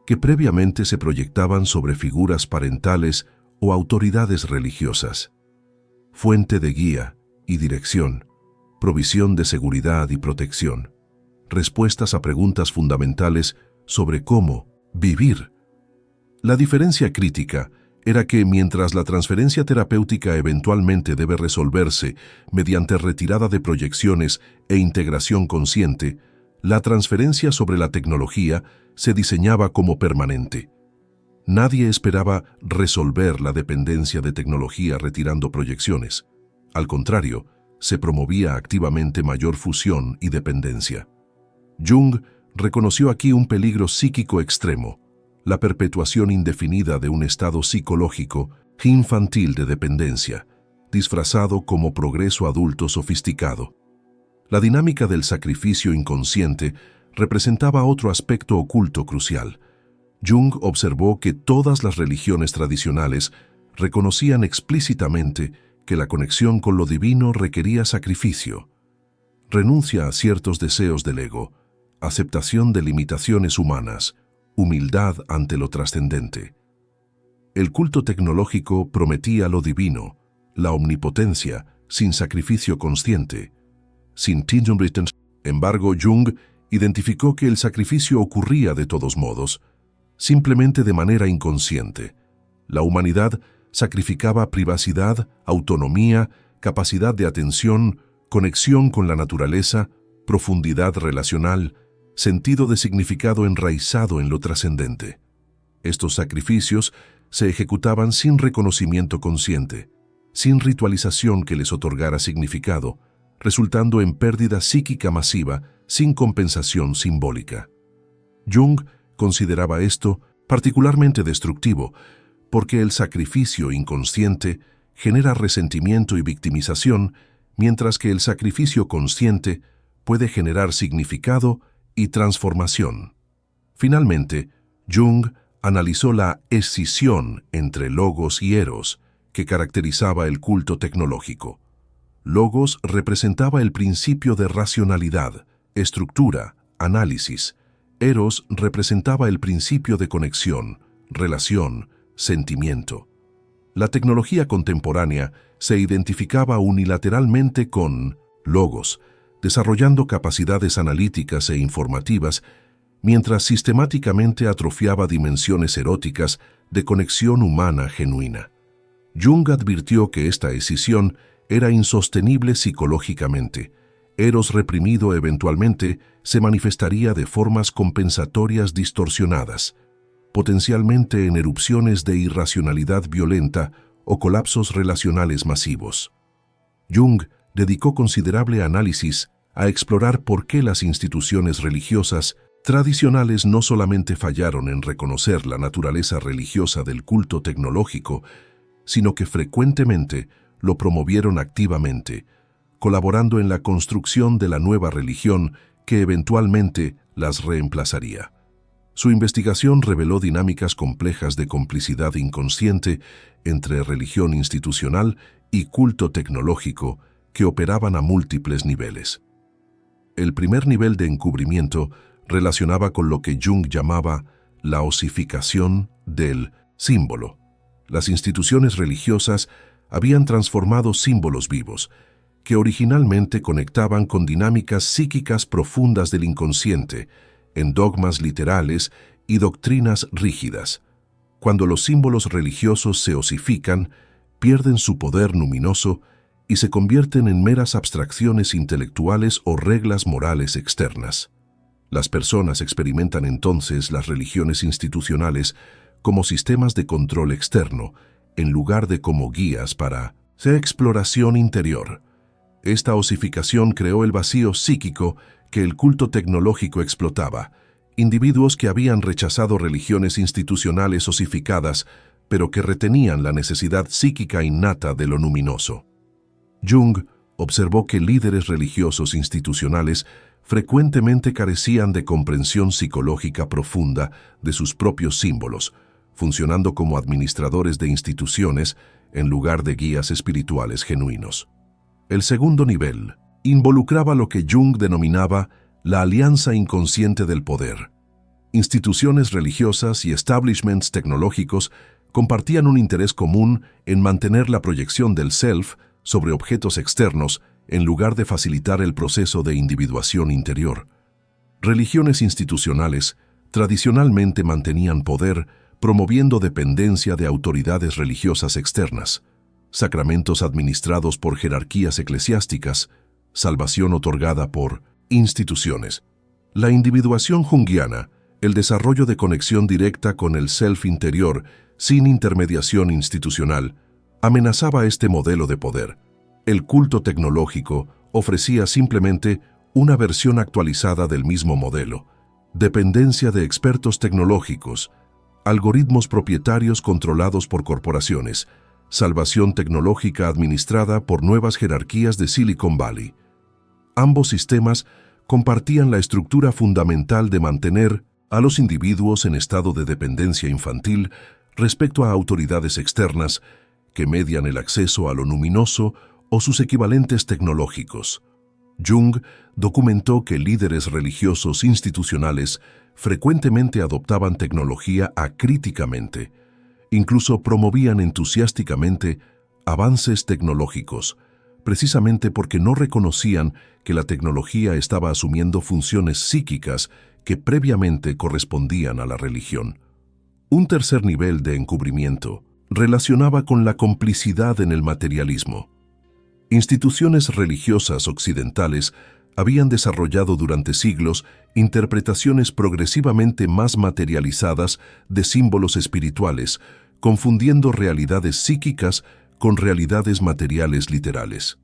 que previamente se proyectaban sobre figuras parentales o autoridades religiosas. Fuente de guía y dirección, provisión de seguridad y protección, respuestas a preguntas fundamentales sobre cómo vivir. La diferencia crítica era que mientras la transferencia terapéutica eventualmente debe resolverse mediante retirada de proyecciones e integración consciente, la transferencia sobre la tecnología se diseñaba como permanente. Nadie esperaba resolver la dependencia de tecnología retirando proyecciones. Al contrario, se promovía activamente mayor fusión y dependencia. Jung reconoció aquí un peligro psíquico extremo, la perpetuación indefinida de un estado psicológico infantil de dependencia, disfrazado como progreso adulto sofisticado. La dinámica del sacrificio inconsciente representaba otro aspecto oculto crucial. Jung observó que todas las religiones tradicionales reconocían explícitamente que la conexión con lo divino requería sacrificio, renuncia a ciertos deseos del ego, aceptación de limitaciones humanas, humildad ante lo trascendente. El culto tecnológico prometía lo divino, la omnipotencia, sin sacrificio consciente. Sin embargo, Jung identificó que el sacrificio ocurría de todos modos, simplemente de manera inconsciente. La humanidad sacrificaba privacidad, autonomía, capacidad de atención, conexión con la naturaleza, profundidad relacional, sentido de significado enraizado en lo trascendente. Estos sacrificios se ejecutaban sin reconocimiento consciente, sin ritualización que les otorgara significado, resultando en pérdida psíquica masiva sin compensación simbólica. Jung consideraba esto particularmente destructivo, porque el sacrificio inconsciente genera resentimiento y victimización, mientras que el sacrificio consciente puede generar significado y transformación. Finalmente, Jung analizó la escisión entre logos y eros que caracterizaba el culto tecnológico. Logos representaba el principio de racionalidad, estructura, análisis. Eros representaba el principio de conexión, relación, sentimiento. La tecnología contemporánea se identificaba unilateralmente con logos, desarrollando capacidades analíticas e informativas, mientras sistemáticamente atrofiaba dimensiones eróticas de conexión humana genuina. Jung advirtió que esta escisión era insostenible psicológicamente. Eros reprimido eventualmente se manifestaría de formas compensatorias distorsionadas, potencialmente en erupciones de irracionalidad violenta o colapsos relacionales masivos. Jung dedicó considerable análisis a explorar por qué las instituciones religiosas tradicionales no solamente fallaron en reconocer la naturaleza religiosa del culto tecnológico, sino que frecuentemente lo promovieron activamente, colaborando en la construcción de la nueva religión que eventualmente las reemplazaría. Su investigación reveló dinámicas complejas de complicidad inconsciente entre religión institucional y culto tecnológico que operaban a múltiples niveles. El primer nivel de encubrimiento relacionaba con lo que Jung llamaba la osificación del símbolo. Las instituciones religiosas habían transformado símbolos vivos, que originalmente conectaban con dinámicas psíquicas profundas del inconsciente, en dogmas literales y doctrinas rígidas. Cuando los símbolos religiosos se osifican, pierden su poder luminoso y se convierten en meras abstracciones intelectuales o reglas morales externas. Las personas experimentan entonces las religiones institucionales como sistemas de control externo, en lugar de como guías para su exploración interior. Esta osificación creó el vacío psíquico que el culto tecnológico explotaba. Individuos que habían rechazado religiones institucionales osificadas, pero que retenían la necesidad psíquica innata de lo luminoso. Jung observó que líderes religiosos institucionales frecuentemente carecían de comprensión psicológica profunda de sus propios símbolos, funcionando como administradores de instituciones en lugar de guías espirituales genuinos. El segundo nivel involucraba lo que Jung denominaba la alianza inconsciente del poder. Instituciones religiosas y establishments tecnológicos compartían un interés común en mantener la proyección del self sobre objetos externos en lugar de facilitar el proceso de individuación interior. Religiones institucionales tradicionalmente mantenían poder promoviendo dependencia de autoridades religiosas externas, sacramentos administrados por jerarquías eclesiásticas, salvación otorgada por instituciones. La individuación junguiana, el desarrollo de conexión directa con el self interior sin intermediación institucional, amenazaba este modelo de poder. El culto tecnológico ofrecía simplemente una versión actualizada del mismo modelo: dependencia de expertos tecnológicos, algoritmos propietarios controlados por corporaciones, salvación tecnológica administrada por nuevas jerarquías de Silicon Valley. Ambos sistemas compartían la estructura fundamental de mantener a los individuos en estado de dependencia infantil respecto a autoridades externas que median el acceso a lo luminoso o sus equivalentes tecnológicos. Jung documentó que líderes religiosos institucionales frecuentemente adoptaban tecnología acríticamente, incluso promovían entusiásticamente avances tecnológicos, precisamente porque no reconocían que la tecnología estaba asumiendo funciones psíquicas que previamente correspondían a la religión. Un tercer nivel de encubrimiento relacionaba con la complicidad en el materialismo. Instituciones religiosas occidentales habían desarrollado durante siglos interpretaciones progresivamente más materializadas de símbolos espirituales, confundiendo realidades psíquicas con realidades materiales literales.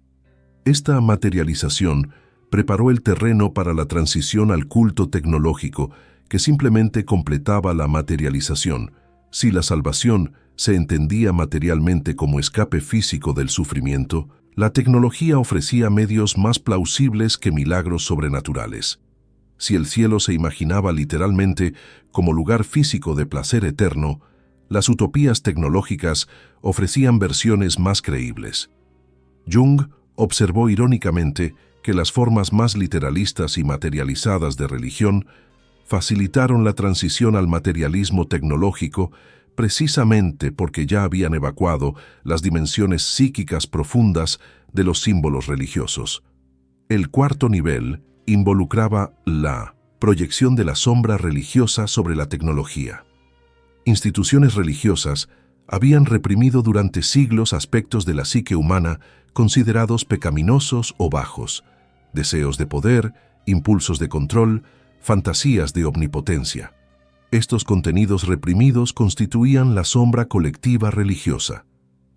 Esta materialización preparó el terreno para la transición al culto tecnológico, que simplemente completaba la materialización. Si la salvación se entendía materialmente como escape físico del sufrimiento, la tecnología ofrecía medios más plausibles que milagros sobrenaturales. Si el cielo se imaginaba literalmente como lugar físico de placer eterno, las utopías tecnológicas ofrecían versiones más creíbles. Jung observó irónicamente que las formas más literalistas y materializadas de religión facilitaron la transición al materialismo tecnológico precisamente porque ya habían evacuado las dimensiones psíquicas profundas de los símbolos religiosos. El cuarto nivel involucraba la proyección de la sombra religiosa sobre la tecnología. Instituciones religiosas habían reprimido durante siglos aspectos de la psique humana considerados pecaminosos o bajos: deseos de poder, impulsos de control, fantasías de omnipotencia. Estos contenidos reprimidos constituían la sombra colectiva religiosa.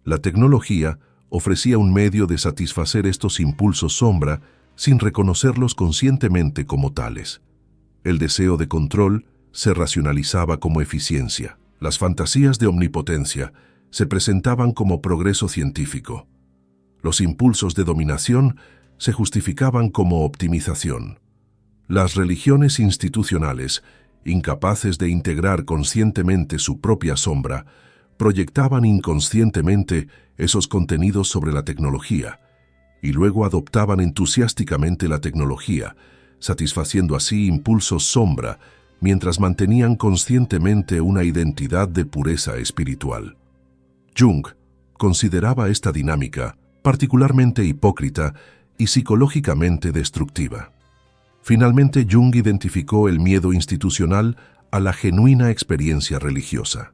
La tecnología ofrecía un medio de satisfacer estos impulsos sombra sin reconocerlos conscientemente como tales. El deseo de control se racionalizaba como eficiencia. Las fantasías de omnipotencia se presentaban como progreso científico. Los impulsos de dominación se justificaban como optimización. Las religiones institucionales, incapaces de integrar conscientemente su propia sombra, proyectaban inconscientemente esos contenidos sobre la tecnología y luego adoptaban entusiásticamente la tecnología, satisfaciendo así impulsos sombra mientras mantenían conscientemente una identidad de pureza espiritual. Jung consideraba esta dinámica particularmente hipócrita y psicológicamente destructiva. Finalmente, Jung identificó el miedo institucional a la genuina experiencia religiosa.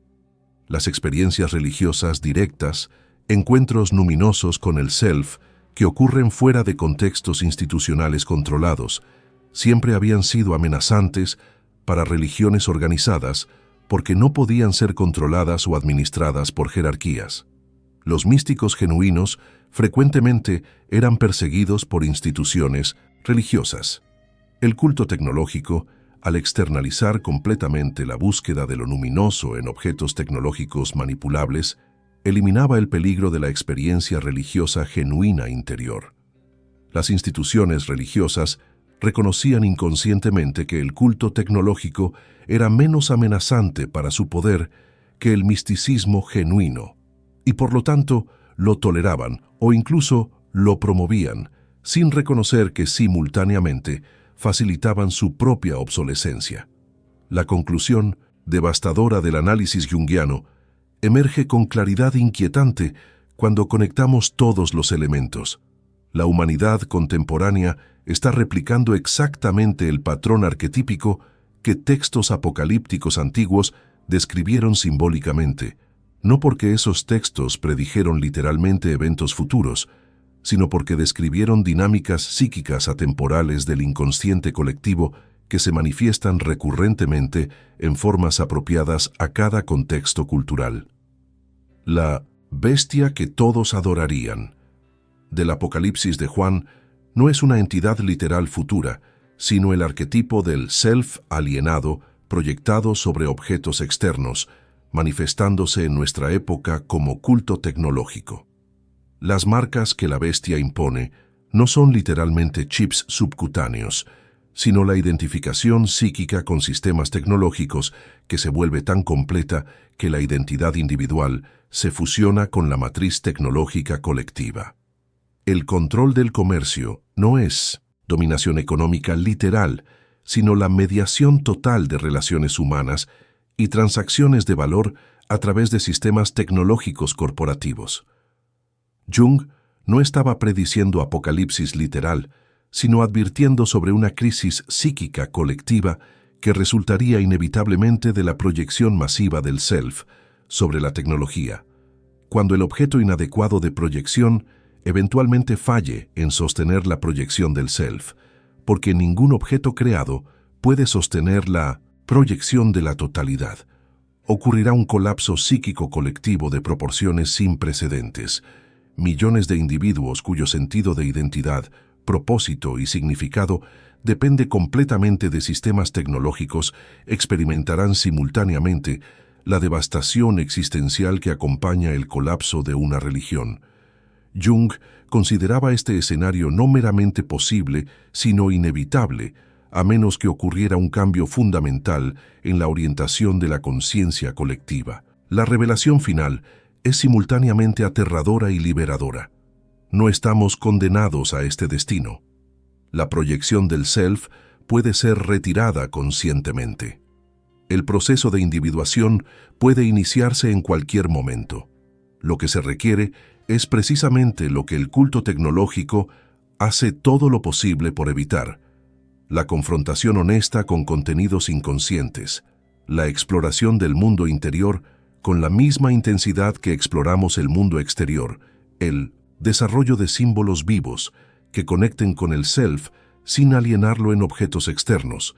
Las experiencias religiosas directas, encuentros luminosos con el self, que ocurren fuera de contextos institucionales controlados, siempre habían sido amenazantes para religiones organizadas porque no podían ser controladas o administradas por jerarquías. Los místicos genuinos frecuentemente eran perseguidos por instituciones religiosas. El culto tecnológico, al externalizar completamente la búsqueda de lo luminoso en objetos tecnológicos manipulables, eliminaba el peligro de la experiencia religiosa genuina interior. Las instituciones religiosas reconocían inconscientemente que el culto tecnológico era menos amenazante para su poder que el misticismo genuino, y por lo tanto lo toleraban o incluso lo promovían, sin reconocer que simultáneamente facilitaban su propia obsolescencia. La conclusión devastadora del análisis junguiano emerge con claridad inquietante cuando conectamos todos los elementos. La humanidad contemporánea está replicando exactamente el patrón arquetípico que textos apocalípticos antiguos describieron simbólicamente, no porque esos textos predijeron literalmente eventos futuros, sino porque describieron dinámicas psíquicas atemporales del inconsciente colectivo que se manifiestan recurrentemente en formas apropiadas a cada contexto cultural. La bestia que todos adorarían del Apocalipsis de Juan no es una entidad literal futura, sino el arquetipo del self alienado proyectado sobre objetos externos, manifestándose en nuestra época como culto tecnológico. Las marcas que la bestia impone no son literalmente chips subcutáneos, sino la identificación psíquica con sistemas tecnológicos que se vuelve tan completa que la identidad individual se fusiona con la matriz tecnológica colectiva. El control del comercio no es dominación económica literal, sino la mediación total de relaciones humanas y transacciones de valor a través de sistemas tecnológicos corporativos. Jung no estaba prediciendo apocalipsis literal, sino advirtiendo sobre una crisis psíquica colectiva que resultaría inevitablemente de la proyección masiva del self sobre la tecnología, cuando el objeto inadecuado de proyección eventualmente falle en sostener la proyección del self, porque ningún objeto creado puede sostener la proyección de la totalidad. Ocurrirá un colapso psíquico colectivo de proporciones sin precedentes. Millones de individuos cuyo sentido de identidad, propósito y significado depende completamente de sistemas tecnológicos experimentarán simultáneamente la devastación existencial que acompaña el colapso de una religión. Jung consideraba este escenario no meramente posible, sino inevitable, a menos que ocurriera un cambio fundamental en la orientación de la conciencia colectiva. La revelación final es simultáneamente aterradora y liberadora. No estamos condenados a este destino. La proyección del self puede ser retirada conscientemente. El proceso de individuación puede iniciarse en cualquier momento. Lo que se requiere es precisamente lo que el culto tecnológico hace todo lo posible por evitar: la confrontación honesta con contenidos inconscientes, la exploración del mundo interior con la misma intensidad que exploramos el mundo exterior, el desarrollo de símbolos vivos que conecten con el self sin alienarlo en objetos externos,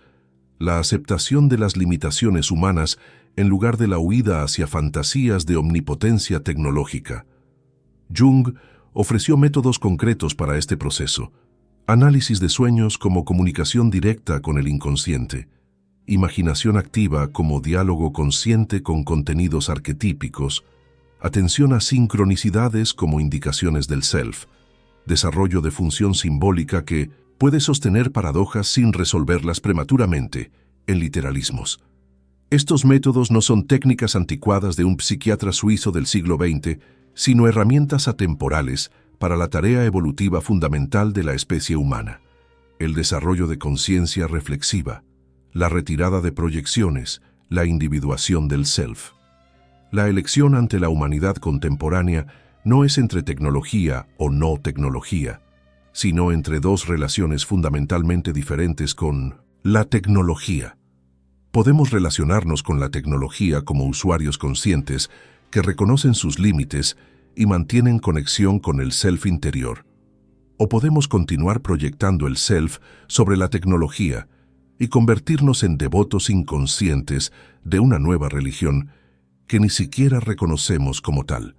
la aceptación de las limitaciones humanas en lugar de la huida hacia fantasías de omnipotencia tecnológica. Jung ofreció métodos concretos para este proceso: análisis de sueños como comunicación directa con el inconsciente, imaginación activa como diálogo consciente con contenidos arquetípicos, atención a sincronicidades como indicaciones del self, desarrollo de función simbólica que puede sostener paradojas sin resolverlas prematuramente, en literalismos. Estos métodos no son técnicas anticuadas de un psiquiatra suizo del siglo XX, sino herramientas atemporales para la tarea evolutiva fundamental de la especie humana: el desarrollo de conciencia reflexiva, la retirada de proyecciones, la individuación del self. La elección ante la humanidad contemporánea no es entre tecnología o no tecnología, sino entre dos relaciones fundamentalmente diferentes con la tecnología. Podemos relacionarnos con la tecnología como usuarios conscientes que reconocen sus límites y mantienen conexión con el self interior. O podemos continuar proyectando el self sobre la tecnología y convertirnos en devotos inconscientes de una nueva religión que ni siquiera reconocemos como tal.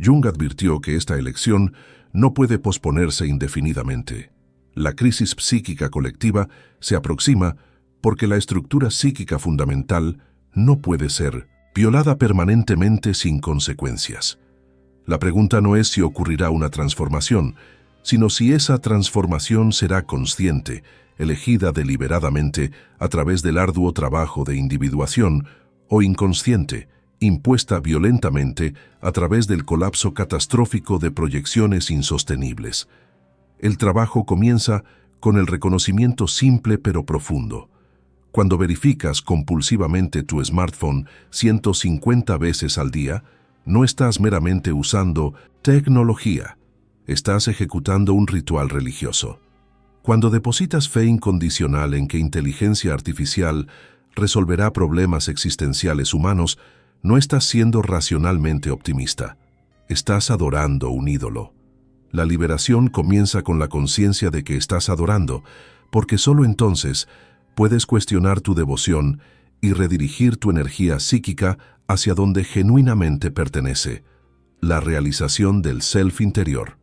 Jung advirtió que esta elección no puede posponerse indefinidamente. La crisis psíquica colectiva se aproxima porque la estructura psíquica fundamental no puede ser violada permanentemente sin consecuencias. La pregunta no es si ocurrirá una transformación, sino si esa transformación será consciente, elegida deliberadamente a través del arduo trabajo de individuación, o inconsciente, impuesta violentamente a través del colapso catastrófico de proyecciones insostenibles. El trabajo comienza con el reconocimiento simple pero profundo. Cuando verificas compulsivamente tu smartphone 150 veces al día, no estás meramente usando tecnología, estás ejecutando un ritual religioso. Cuando depositas fe incondicional en que inteligencia artificial resolverá problemas existenciales humanos, no estás siendo racionalmente optimista, estás adorando un ídolo. La liberación comienza con la conciencia de que estás adorando, porque solo entonces puedes cuestionar tu devoción y redirigir tu energía psíquica hacia donde genuinamente pertenece, la realización del self interior.